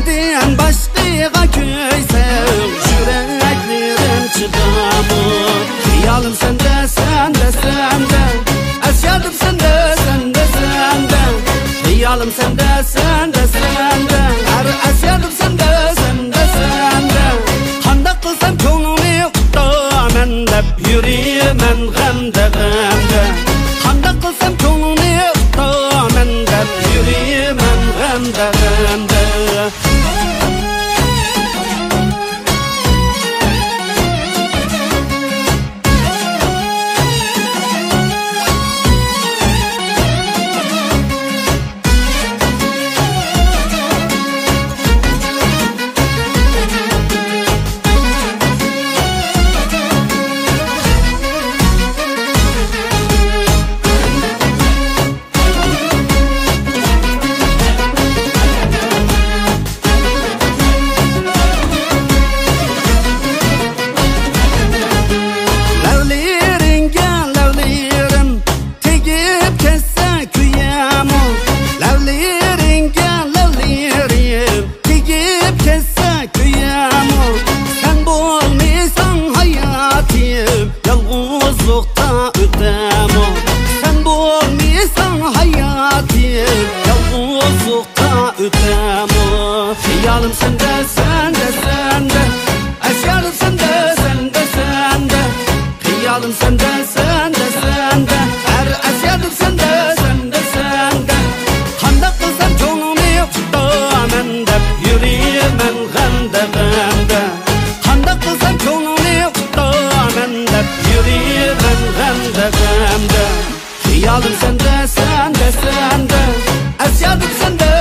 senden başqa köysem yüreklerim çıdamır. Hayalim sende, sende, sende, esyadım sende, sende, sende. Hayalim sende, sende, sende, her esyadım sende, sende, sende. Qanday qilsam ko'nglimni tutaman deb yuraman g'amda, g'amda. Qanday qilsam ko'nglimni tutaman deb yuraman g'amda, g'amda. Hayalim sende, sende, sende, esyadım sende, sende, sende. Hayalim sende, sende, sende, her esyadım sende, sende, sende. Qanday qilsam ko'nglimni tutaman deb yuraman g'amda, g'amda. Qanday qilsam ko'nglimni tutaman deb yuraman g'amda, g'amda. Hayalim sende, sende, sende, esyadım sende.